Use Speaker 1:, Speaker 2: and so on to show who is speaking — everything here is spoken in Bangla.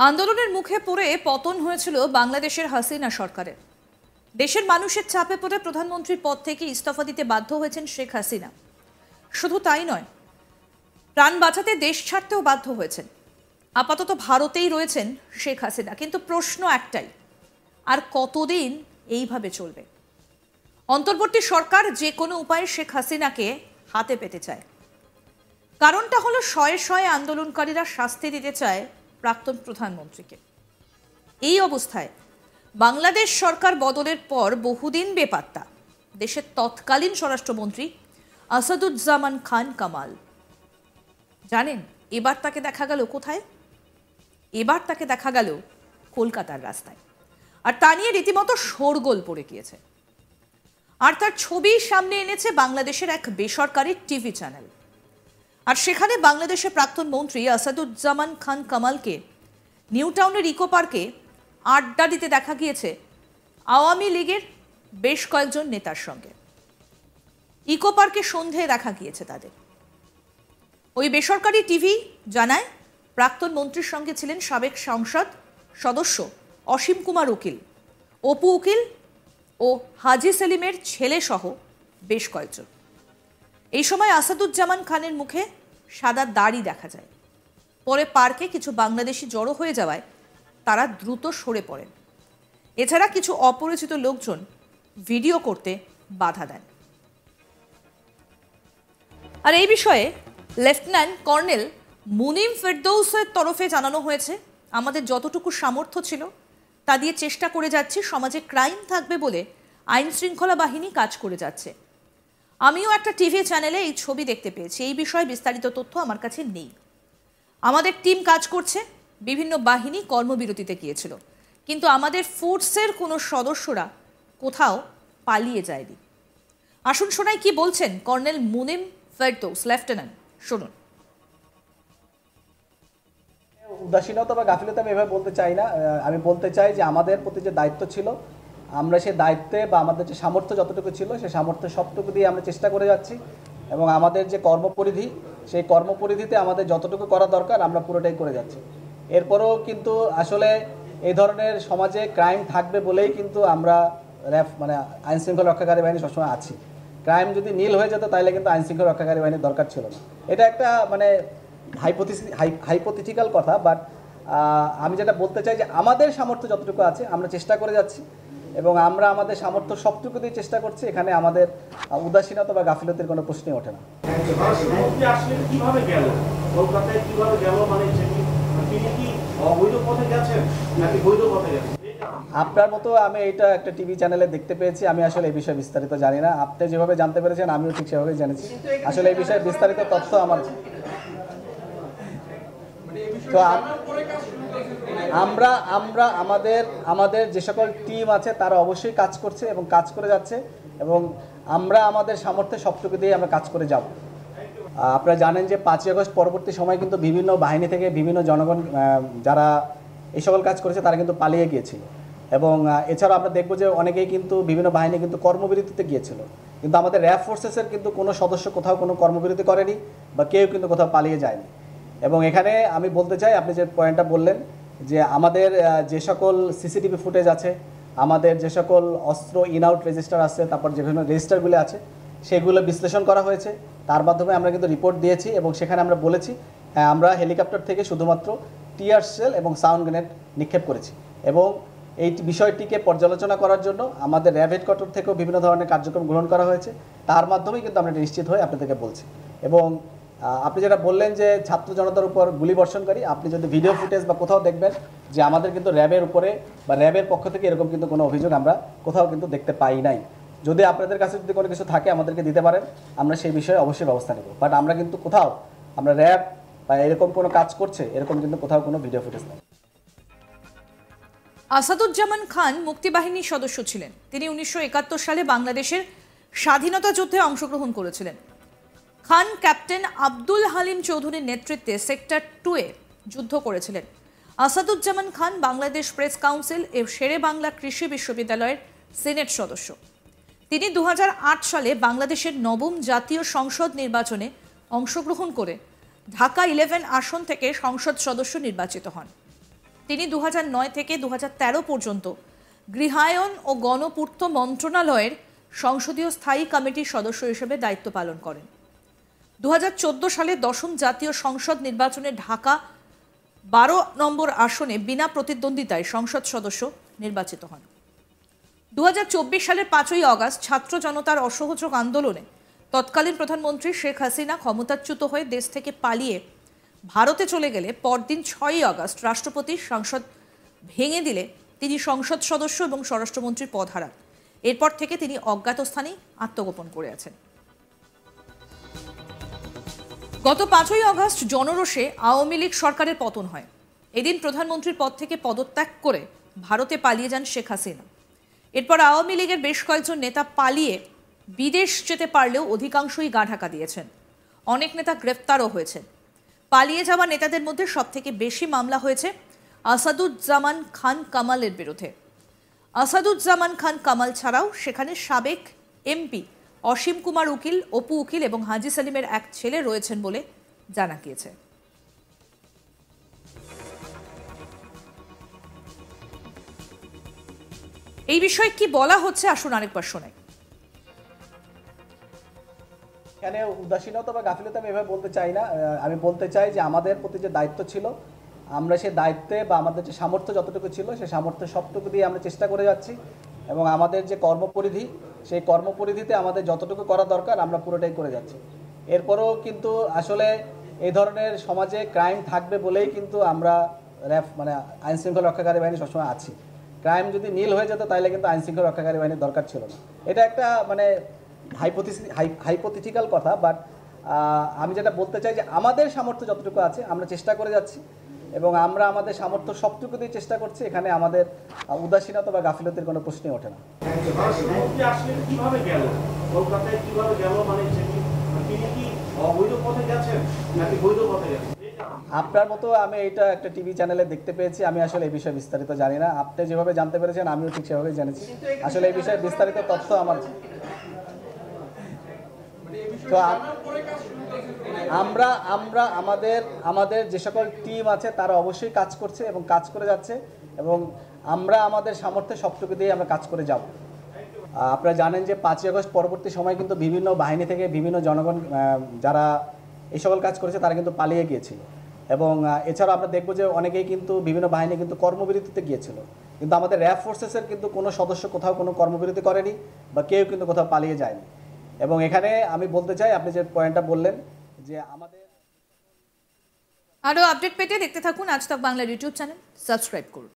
Speaker 1: আন্দোলনের মুখে পড়ে পতন হয়েছিল বাংলাদেশের হাসিনা সরকারের। দেশের মানুষের চাপে পড়ে প্রধানমন্ত্রীর পদ থেকে ইস্তফা দিতে বাধ্য হয়েছেন শেখ হাসিনা। শুধু তাই নয়, প্রাণ বাঁচাতে দেশ ছাড়তেও বাধ্য হয়েছেন। আপাতত ভারতেই রয়েছেন শেখ হাসিনা, কিন্তু প্রশ্ন একটাই, আর কতদিন এইভাবে চলবে? অন্তর্বর্তী সরকার যে কোনো উপায়ে শেখ হাসিনাকে হাতে পেতে চায়। কারণটা হলো শয়ে শয়ে আন্দোলনকারীরা শাস্তি দিতে চায় প্রাক্তন প্রধানমন্ত্রীকে। এই অবস্থায় বাংলাদেশ সরকার বদলের পর বহুদিন বেপাত্তা দেশের তৎকালীন স্বরাষ্ট্রমন্ত্রী আসাদুজ্জামান খান কামাল। জানেন এবার তাকে দেখা গেল কোথায়? এবার তাকে দেখা গেল কলকাতার রাস্তায়, আর তা নিয়ে রীতিমতো শোরগোল পড়ে গিয়েছে। আর তার ছবি সামনে এনেছে বাংলাদেশের এক বেসরকারি টিভি চ্যানেল। আর সেখানে বাংলাদেশের প্রাক্তন মন্ত্রী আসাদুজ্জামান খান কামালকে নিউ টাউনের ইকো পার্কে আড্ডা দিতে দেখা গিয়েছে আওয়ামী লীগের বেশ কয়েকজন নেতার সঙ্গে। ইকো পার্কে সন্ধ্যায় দেখা গিয়েছে তাদের। ওই বেসরকারি টিভি জানায় প্রাক্তন মন্ত্রীর সঙ্গে ছিলেন সাবেক সংসদ সদস্য অসীম কুমার উকিল, অপু উকিল ও হাজি সেলিমের ছেলে সহ বেশ কয়েকজন। এই সময় আসাদুজ্জামান খানের মুখে সাদা দাড়ি দেখা যায়। পরে পার্কে কিছু বাংলাদেশি জড়ো হয়ে যাওয়ায় তারা দ্রুত সরে পড়েন। এছাড়া কিছু অপরিচিত লোকজন ভিডিও করতে বাধা দেন। আর এই বিষয়ে লেফটেন্যান্ট কর্নেল মুনিম ফেরদৌসের তরফে জানানো হয়েছে, আমাদের যতটুকু সামর্থ্য ছিল তা দিয়ে চেষ্টা করে যাচ্ছি সমাজে ক্রাইম থাকবে বলে আইন শৃঙ্খলা বাহিনী কাজ করে যাচ্ছে। আমিও একটা টিভি চ্যানেলে এই ছবি দেখতে পেয়েছি। এই বিষয়ে বিস্তারিত তথ্য আমার কাছে নেই। আমাদের টিম কাজ করছে, বিভিন্ন বাহিনী কর্মবিরতিতে গিয়েছিল, কিন্তু আমাদের ফোর্সের কোনো সদস্যরা কোথাও পালিয়ে যায়নি। আসুন শোনাই কি বলছেন কর্নেল মুনিম ফেরদৌস, লেফটেন্যান্ট। শুনুন।
Speaker 2: উদাসীনতা বা গাফিলতা আমি এভাবে বলতে চাই না। আমি বলতে চাই যে আমাদের প্রতি যে দায়িত্ব ছিল, আমরা সেই দায়িত্বে বা আমাদের যে সামর্থ্য যতটুকু ছিল সেই সামর্থ্য সবটুকু দিয়ে আমরা চেষ্টা করে যাচ্ছি, এবং আমাদের যে কর্মপরিধি সেই কর্মপরিধিতে আমাদের যতটুকু করা দরকার আমরা পুরোটাই করে যাচ্ছি। এরপরও কিন্তু আসলে এই ধরনের সমাজে ক্রাইম থাকবে বলেই কিন্তু আমরা মানে আইন শৃঙ্খলা রক্ষাকারী বাহিনী সবসময় আছি। ক্রাইম যদি নীল হয়ে যেত তাহলে কিন্তু আইন শৃঙ্খলা রক্ষাকারী বাহিনীর দরকার ছিল না। এটা একটা মানে হাইপোথেটিক্যাল কথা, বাট আমি যেটা বলতে চাই যে আমাদের সামর্থ্য যতটুকু আছে আমরা চেষ্টা করে যাচ্ছি, এবং আমরা আমাদের সামর্থ্য সবটুকু দিয়ে চেষ্টা করছি। এখানে আমাদের উদাসীনতা বা গাফিলতির কোনো প্রশ্নই ওঠে না। আপনার মতো আমি এইটা একটা টিভি চ্যানেলে দেখতে পেয়েছি। আমি আসলে এই বিষয়ে বিস্তারিত জানি না। আপনি যেভাবে জানতে পেরেছেন আমিও ঠিক সেভাবেই জেনেছি। আসলে এই বিষয়ে বিস্তারিত তথ্য আমার তো আমরা আমাদের যে সকল টিম আছে তারা অবশ্যই কাজ করছে এবং কাজ করে যাচ্ছে, এবং আমরা আমাদের সামর্থ্যে সবটুকু দিয়ে আমরা কাজ করে যাব। আপনারা জানেন যে 5ই আগস্ট পরবর্তী সময় কিন্তু বিভিন্ন বাহিনী থেকে বিভিন্ন জনগণ যারা এই সকল কাজ করেছে তারা কিন্তু পালিয়ে গিয়েছিল, এবং এছাড়াও আমরা দেখব যে অনেকেই কিন্তু বিভিন্ন বাহিনী কিন্তু কর্মবিরতিতে গিয়েছিল, কিন্তু আমাদের র্যাব ফোর্সেসের কিন্তু কোনো সদস্য কোথাও কোনো কর্মবিরতি করেনি বা কেউ কিন্তু কোথাও পালিয়ে যায়নি। এবং এখানে আমি বলতে চাই, আপনি যে পয়েন্টটা বললেন যে আমাদের যে সকল সিসিটিভি ফুটেজ আছে, আমাদের যে সকল অস্ত্র ইন আউট রেজিস্টার আছে, তারপর যে বিভিন্ন রেজিস্টারগুলো আছে সেগুলো বিশ্লেষণ করা হয়েছে। তার মাধ্যমে আমরা কিন্তু রিপোর্ট দিয়েছি, এবং সেখানে আমরা বলেছি আমরা হেলিকপ্টার থেকে শুধুমাত্র টিয়ার সেল এবং সাউন্ড গ্রেনেড নিক্ষেপ করেছি, এবং এই বিষয়টিকে পর্যালোচনা করার জন্য আমাদের র্যাব হেডকোয়ার্টার থেকেও বিভিন্ন ধরনের কার্যক্রম গ্রহণ করা হয়েছে। তার মাধ্যমেই কিন্তু আমরা নিশ্চিত হয়ে আপনাদেরকে বলছি। এবং আপনি যেটা বললেন যে ছাত্র জনতার উপর গুলি বর্ষণকারী, আপনি যদি ভিডিও ফুটেজ বা কোথাও দেখবেন যে আমাদের কিন্তু র্যাবের উপরে বা র্যাবের পক্ষ থেকে এরকম কিন্তু কোনো অভিযোগ আমরা কোথাও কিন্তু দেখতে পাই নাই। যদি আপনাদের কাছে যদি কোনো কিছু থাকে আমাদেরকে দিতে পারেন, আমরা সেই বিষয়ে অবশ্যই ব্যবস্থা নেব। বাট আমরা কিন্তু কোথাও আমরা র্যাব বা এরকম কোনো কাজ করছে এরকম কিন্তু কোথাও কোনো ভিডিও ফুটেজ নেই।
Speaker 1: আসাদুজ্জামান খান মুক্তিবাহিনীর সদস্য ছিলেন। তিনি 1971 সালে বাংলাদেশের স্বাধীনতা যুদ্ধে অংশগ্রহণ করেছিলেন। খান ক্যাপ্টেন আব্দুল হালিম চৌধুরীর নেতৃত্বে সেক্টর 2-এ যুদ্ধ করেছিলেন। আসাদুজ্জামান খান বাংলাদেশ প্রেস কাউন্সিল ও শেরে বাংলা কৃষি বিশ্ববিদ্যালয়ের সিনেট সদস্য। তিনি 2008 সালে বাংলাদেশের 9ম জাতীয় সংসদ নির্বাচনে অংশগ্রহণ করে ঢাকা 11 আসন থেকে সংসদ সদস্য নির্বাচিত হন। তিনি 2009 থেকে 2013 পর্যন্ত গৃহায়ন ও গণপূর্ত মন্ত্রণালয়ের সংসদীয় স্থায়ী কমিটির সদস্য হিসেবে দায়িত্ব পালন করেন। 2014 সালে 10ম জাতীয় সংসদ নির্বাচনে ঢাকা 12 নম্বর আসনে বিনা প্রতিদ্বন্দ্বিতায় সংসদ সদস্য নির্বাচিত হন। 2024 সালের 5ই আগস্ট ছাত্র জনতার অসহযোগ আন্দোলনে তৎকালীন প্রধানমন্ত্রী শেখ হাসিনা ক্ষমতাচ্যুত হয়ে দেশ থেকে পালিয়ে ভারতে চলে গেলে পরদিন 6ই আগস্ট রাষ্ট্রপতি সংসদ ভেঙে দিলে তিনি সংসদ সদস্য এবং স্বরাষ্ট্রমন্ত্রীর পদ হারান। এরপর থেকে তিনি অজ্ঞাত স্থানেই আত্মগোপন করে আছেন। গত 5ই আগস্ট জনরোষে আওয়ামী লীগ সরকারের পতন হয়। এদিন প্রধানমন্ত্রীর পদ থেকে পদত্যাগ করে ভারতে পালিয়ে যান শেখ হাসিনা। এরপর আওয়ামী লীগের বেশ কয়েকজন নেতা পালিয়ে বিদেশ যেতে পারলেও অধিকাংশই গা ঢাকা দিয়েছেন। অনেক নেতা গ্রেফতারও হয়েছেন। পালিয়ে যাওয়া নেতাদের মধ্যে সবথেকে বেশি মামলা হয়েছে আসাদুজ্জামান খান কামালের বিরুদ্ধে। আসাদুজ্জামান খান কামাল ছাড়াও সেখানে সাবেক এমপি অসীম কুমার উকিল, অপু উকিল এবং হাজি সেলিমের এক ছেলে রয়েছেন বলে জানা গিয়েছে। এই বিষয়ে কি বলা হচ্ছে আসুন আরেকবার শোনাই।
Speaker 2: এখানে উদাসীনতা বা গাফিলতা আমি এভাবে বলতে চাই না। আমি বলতে চাই যে আমাদের প্রতি যে দায়িত্ব ছিল, আমরা সেই দায়িত্বে বা আমাদের যে সামর্থ্য যতটুকু ছিল সেই সামর্থ্য সবটুকু দিয়ে আমরা চেষ্টা করে যাচ্ছি এবং আমাদের যে কর্মপরিধি সেই কর্মপরিধিতে আমাদের যতটুকু করা দরকার আমরা পুরোটাই করে যাচ্ছি। এরপরেও কিন্তু আসলে এই ধরনের সমাজে ক্রাইম থাকবে বলেই কিন্তু আমরা আইনশৃঙ্খলা রক্ষাকারী বাহিনী সবসময় আছি। ক্রাইম যদি নীল হয়ে যেত তাহলে কিন্তু আইনশৃঙ্খলা রক্ষাকারী বাহিনীর দরকার ছিল না। এটা একটা হাইপোথেটিক্যাল কথা, বাট আমি যেটা বলতে চাই যে আমাদের সামর্থ্য যতটুকু আছে আমরা চেষ্টা করে যাচ্ছি এবং আমরা আমাদের সামর্থ্য সবটুকু দিয়ে চেষ্টা করছি। এখানে আমাদের উদাসীনতা বা গাফিলতির কোনো প্রশ্নই ওঠে না। আপনার মতো আমি এইটা একটা টিভি চ্যানেলে দেখতে পেয়েছি। আমি আসলে এই বিষয়ে বিস্তারিত জানি না। আপনি যেভাবে জানতে পেরেছেন আমিও ঠিক সেভাবেই জেনেছি। আসলে এই বিষয়ে বিস্তারিত তথ্য আমার তো আমরা আমাদের যে সকল টিম আছে তারা অবশ্যই কাজ করছে এবং কাজ করে যাচ্ছে এবং আমরা আমাদের সামর্থ্যে সবটুকু দিয়ে আমরা কাজ করে যাব। আপনারা জানেন যে 5ই আগস্ট পরবর্তী সময় কিন্তু বিভিন্ন বাহিনী থেকে বিভিন্ন জনগণ যারা এই সকল কাজ করেছে তারা কিন্তু পালিয়ে গিয়েছিল এবং এছাড়াও আমরা দেখব যে অনেকেই কিন্তু বিভিন্ন বাহিনী কিন্তু কর্মবিরতিতে গিয়েছিল, কিন্তু আমাদের র্যাব ফোর্সেসের কিন্তু কোনো সদস্য কোথাও কোনো কর্মবিরতি করেনি বা কেউ কিন্তু কোথাও পালিয়ে যায়নি। এবং এখানে আমি বলতে চাই আপনি যে পয়েন্টটা বললেন যে আমাদের
Speaker 1: আরো আপডেট পেতে দেখতে থাকুন আজ তাক বাংলার ইউটিউব চ্যানেল, সাবস্ক্রাইব করুন।